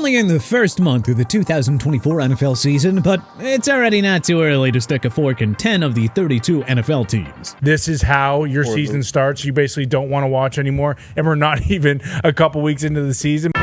only in the first month of the 2024 NFL season, but it's already not too early to stick a fork in 10 of the 32 NFL teams. This is how your season starts. You basically don't want to watch anymore, and we're not even a couple weeks into the season.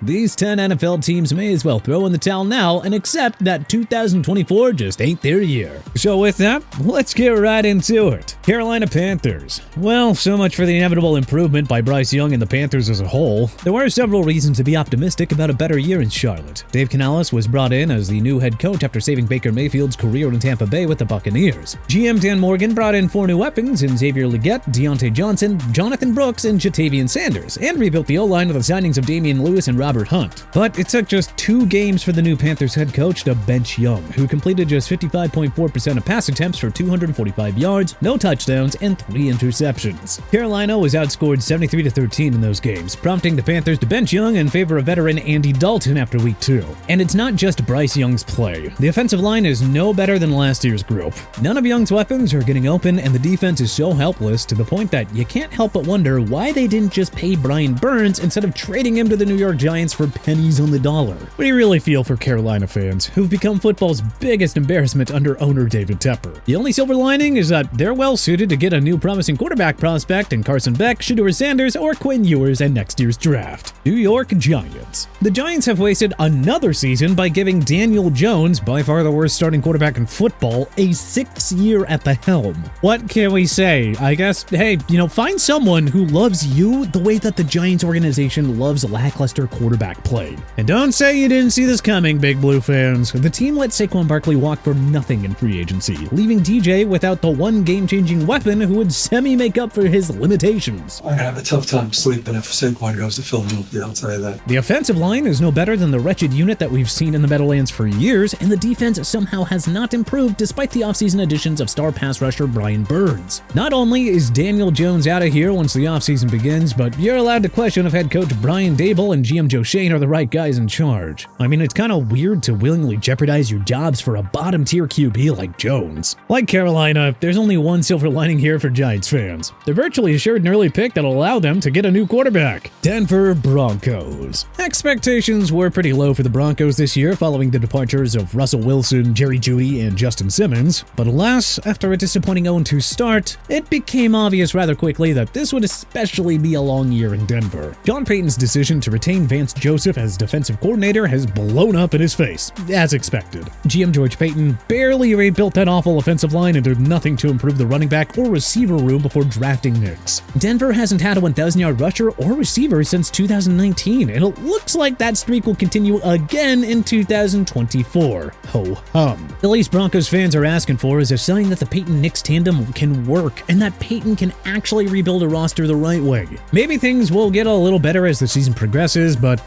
These 10 NFL teams may as well throw in the towel now and accept that 2024 just ain't their year. So with that, let's get right into it. Carolina Panthers. Well, so much for the inevitable improvement by Bryce Young and the Panthers as a whole. There were several reasons to be optimistic about a better year in Charlotte. Dave Canales was brought in as the new head coach after saving Baker Mayfield's career in Tampa Bay with the Buccaneers. GM Dan Morgan brought in 4 new weapons in Xavier Legette, Deontay Johnson, Jonathan Brooks, and Jatavian Sanders, and rebuilt the O-line with the signings of Damian Lewis and Robert Hunt. But it took just 2 games for the new Panthers head coach to bench Young, who completed just 55.4% of pass attempts for 245 yards, no touchdowns, and 3 interceptions. Carolina was outscored 73-13 in those games, prompting the Panthers to bench Young in favor of veteran Andy Dalton after week 2. And it's not just Bryce Young's play. The offensive line is no better than last year's group. None of Young's weapons are getting open, and the defense is so helpless to the point that you can't help but wonder why they didn't just pay Brian Burns instead of trading him to the New York Giants for pennies on the dollar. What do you really feel for Carolina fans, who've become football's biggest embarrassment under owner David Tepper? The only silver lining is that they're well suited to get a new promising quarterback prospect in Carson Beck, Shedeur Sanders, or Quinn Ewers in next year's draft. New York Giants. The Giants have wasted another season by giving Daniel Jones, by far the worst starting quarterback in football, a 6th year at the helm. What can we say? I guess, hey, find someone who loves you the way that the Giants organization loves lackluster quarterback play. And don't say you didn't see this coming, Big Blue fans. The team let Saquon Barkley walk for nothing in free agency, leaving DJ without the one game-changing weapon who would semi-make up for his limitations. I have a tough time sleeping if Saquon goes to Philadelphia, I'll tell you that. The offensive line is no better than the wretched unit that we've seen in the Meadowlands for years, and the defense somehow has not improved despite the offseason additions of star pass rusher Brian Burns. Not only is Daniel Jones out of here once the offseason begins, but you're allowed to question if head coach Brian Dable and GM Joe Shane are the right guys in charge. I mean, it's kind of weird to willingly jeopardize your jobs for a bottom-tier QB like Jones. Like Carolina, there's only one silver lining here for Giants fans. They're virtually assured an early pick that'll allow them to get a new quarterback. Denver Broncos. Expectations were pretty low for the Broncos this year following the departures of Russell Wilson, Jerry Jeudy, and Justin Simmons. But alas, after a disappointing 0-2 start, it became obvious rather quickly that this would especially be a long year in Denver. John Payton's decision to retain Vance Joseph as defensive coordinator has blown up in his face, as expected. GM George Paton barely rebuilt that awful offensive line and did nothing to improve the running back or receiver room before drafting Nicks. Denver hasn't had a 1,000-yard rusher or receiver since 2019, and it looks like that streak will continue again in 2024. Ho-hum. The least Broncos fans are asking for is a sign that the Payton-Nicks tandem can work, and that Payton can actually rebuild a roster the right way. Maybe things will get a little better as the season progresses, but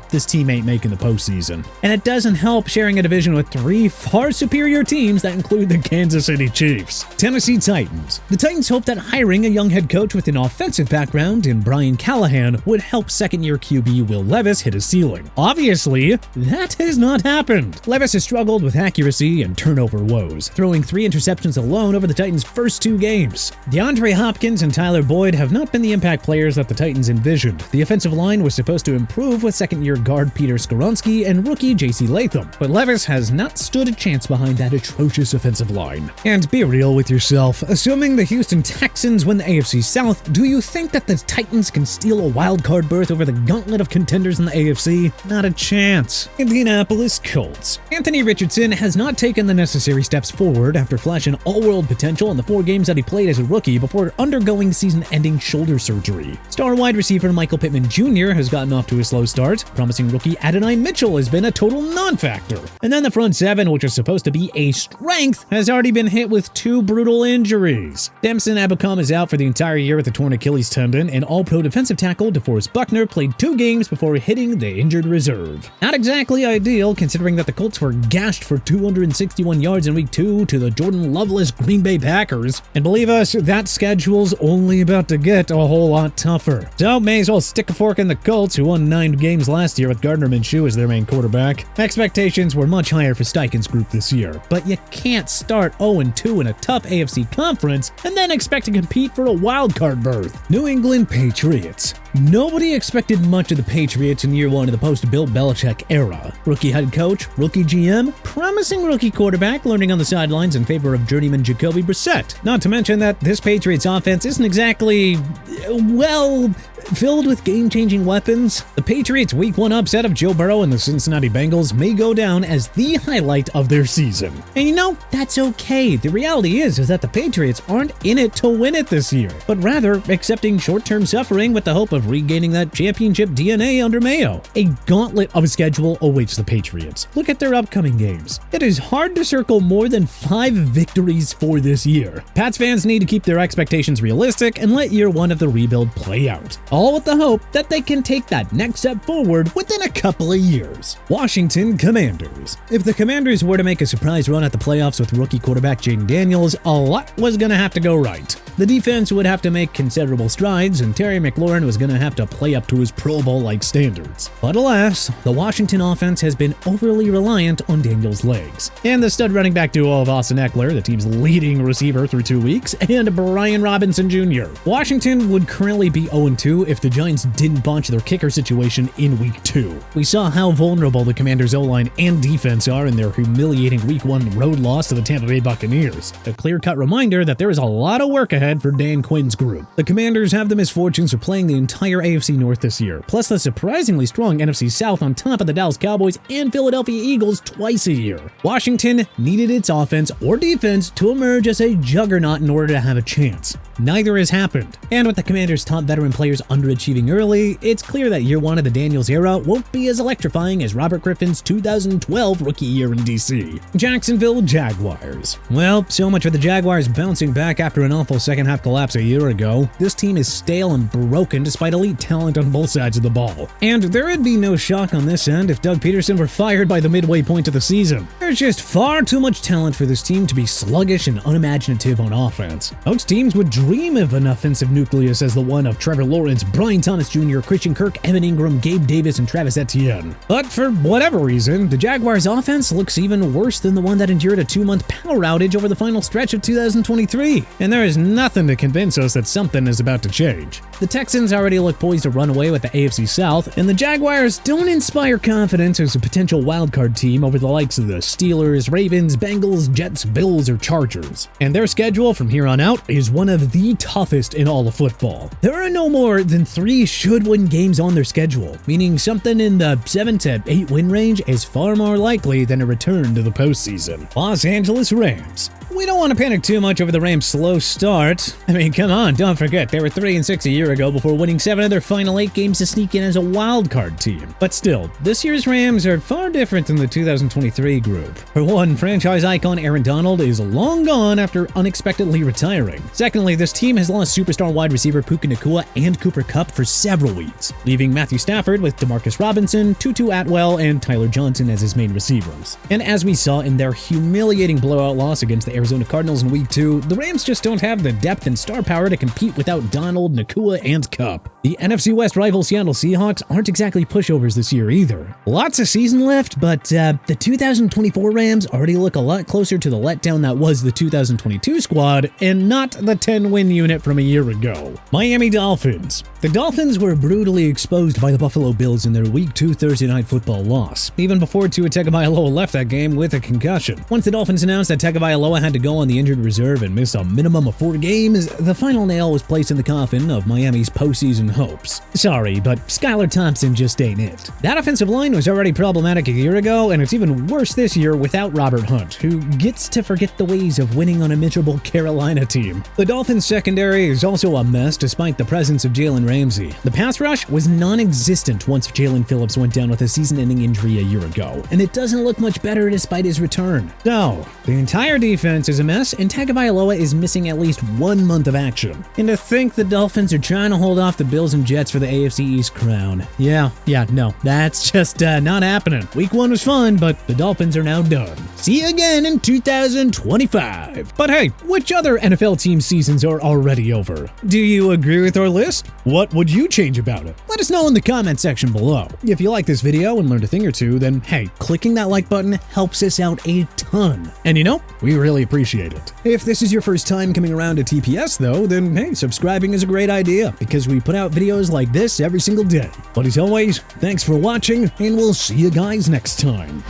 this team ain't making the postseason. And it doesn't help sharing a division with 3 far superior teams that include the Kansas City Chiefs. Tennessee Titans. The Titans hope that hiring a young head coach with an offensive background in Brian Callahan would help second-year QB Will Levis hit his ceiling. Obviously, that has not happened. Levis has struggled with accuracy and turnover woes, throwing 3 interceptions alone over the Titans' first 2 games. DeAndre Hopkins and Tyler Boyd have not been the impact players that the Titans envisioned. The offensive line was supposed to improve with second-year guard Peter Skoronski and rookie J.C. Latham, but Levis has not stood a chance behind that atrocious offensive line. And be real with yourself. Assuming the Houston Texans win the AFC South, do you think that the Titans can steal a wild-card berth over the gauntlet of contenders in the AFC? Not a chance. Indianapolis Colts. Anthony Richardson has not taken the necessary steps forward after flashing all-world potential in the 4 games that he played as a rookie before undergoing season-ending shoulder surgery. Star wide receiver Michael Pittman Jr. has gotten off to a slow start. Promising rookie Adonai Mitchell has been a total non-factor. And then the front 7, which is supposed to be a strength, has already been hit with 2 brutal injuries. Damson Abukam is out for the entire year with a torn Achilles tendon, and all-pro defensive tackle DeForest Buckner played 2 games before hitting the injured reserve. Not exactly ideal, considering that the Colts were gashed for 261 yards in week 2 to the Jordan Loveless Green Bay Packers. And believe us, that schedule's only about to get a whole lot tougher. So may as well stick a fork in the Colts, who won 9 good games last year with Gardner Minshew as their main quarterback. Expectations were much higher for Steichen's group this year, but you can't start 0-2 in a tough AFC conference and then expect to compete for a wildcard berth. New England Patriots. Nobody expected much of the Patriots in year one of the post-Bill Belichick era. Rookie head coach, rookie GM, promising rookie quarterback learning on the sidelines in favor of journeyman Jacoby Brissett. Not to mention that this Patriots offense isn't exactly, well, filled with game-changing weapons. The Patriots' Week 1 upset of Joe Burrow and the Cincinnati Bengals may go down as the highlight of their season. And you know, that's okay. The reality is that the Patriots aren't in it to win it this year, but rather accepting short-term suffering with the hope of regaining that championship DNA under Mayo. A gauntlet of a schedule awaits the Patriots. Look at their upcoming games. It is hard to circle more than 5 victories for this year. Pats fans need to keep their expectations realistic and let year 1 of the rebuild play out, all with the hope that they can take that next step forward within a couple of years. Washington Commanders. If the Commanders were to make a surprise run at the playoffs with rookie quarterback Jaden Daniels, a lot was going to have to go right. The defense would have to make considerable strides, and Terry McLaurin was going to have to play up to his Pro Bowl-like standards. But alas, the Washington offense has been overly reliant on Daniels' legs. And the stud running back duo of Austin Eckler, the team's leading receiver through 2 weeks, and Brian Robinson Jr. Washington would currently be 0-2 if the Giants didn't botch their kicker situation in Week 2. We saw how vulnerable the Commanders' O-line and defense are in their humiliating Week 1 road loss to the Tampa Bay Buccaneers. A clear-cut reminder that there is a lot of work ahead for Dan Quinn's group. The Commanders have the misfortunes of playing the entire AFC North this year, plus the surprisingly strong NFC South on top of the Dallas Cowboys and Philadelphia Eagles twice a year. Washington needed its offense or defense to emerge as a juggernaut in order to have a chance. Neither has happened. And with the Commanders' top veteran players underachieving early, it's clear that year 1 of the Daniels era won't be as electrifying as Robert Griffin's 2012 rookie year in DC. Jacksonville Jaguars. Well, so much for the Jaguars bouncing back after an awful second-half collapse a year ago. This team is stale and broken despite elite talent on both sides of the ball. And there would be no shock on this end if Doug Peterson were fired by the midway point of the season. There's just far too much talent for this team to be sluggish and unimaginative on offense. Most teams would dream of an offensive nucleus as the one of Trevor Lawrence, Brian Thomas Jr., Christian Kirk, Evan Ingram, Gabe Davis, and Travis Etienne. But for whatever reason, the Jaguars' offense looks even worse than the one that endured a 2-month power outage over the final stretch of 2023. And there is nothing to convince us that something is about to change. The Texans already look poised to run away with the AFC South, and the Jaguars don't inspire confidence as a potential wildcard team over the likes of the Steelers, Ravens, Bengals, Jets, Bills, or Chargers. And their schedule from here on out is one of the toughest in all of football. There are no more than 3 should-win games on their schedule, meaning something in the 7 to 8 win range is far more likely than a return to the postseason. Los Angeles Rams. We don't want to panic too much over the Rams' slow start. I mean, come on, don't forget, they were 3-6 a year ago before winning 7 of their final 8 games to sneak in as a wildcard team. But still, this year's Rams are far different than the 2023 group. For one, franchise icon Aaron Donald is long gone after unexpectedly retiring. Secondly, this team has lost superstar wide receiver Puka Nacua and Cooper Kupp for several weeks, leaving Matthew Stafford with DeMarcus Robinson, Tutu Atwell, and Tyler Johnson as his main receivers. And as we saw in their humiliating blowout loss against the Arizona Cardinals in Week 2, the Rams just don't have the depth and star power to compete without Donald, Nacua, and Kupp. The NFC West rival Seattle Seahawks aren't exactly pushovers this year either. Lots of season left, but the 2024 Rams already look a lot closer to the letdown that was the 2022 squad and not the 10-win unit from a year ago. Miami Dolphins. The Dolphins were brutally exposed by the Buffalo Bills in their Week 2 Thursday Night Football loss, even before Tua Tagovailoa left that game with a concussion. Once the Dolphins announced that Tagovailoa had to go on the injured reserve and miss a minimum of 4 games, the final nail was placed in the coffin of Miami's postseason hopes. Sorry, but Skylar Thompson just ain't it. That offensive line was already problematic a year ago, and it's even worse this year without Robert Hunt, who gets to forget the ways of winning on a miserable Carolina team. The Dolphins' secondary is also a mess despite the presence of Jalen Ramsey. The pass rush was non-existent once Jalen Phillips went down with a season-ending injury a year ago, and it doesn't look much better despite his return. So, the entire defense is a mess, and Tagovailoa is missing at least 1 month of action. And to think the Dolphins are trying to hold off the Bills Bills and Jets for the AFC East crown. Yeah, no, that's just not happening. Week 1 was fun, but the Dolphins are now done. See you again in 2025. But hey, which other NFL team seasons are already over? Do you agree with our list? What would you change about it? Let us know in the comment section below. If you like this video and learned a thing or two, then hey, clicking that like button helps us out a ton. And you know, we really appreciate it. If this is your first time coming around to TPS though, then hey, subscribing is a great idea because we put out videos like this every single day. But as always, thanks for watching and we'll see you guys next time.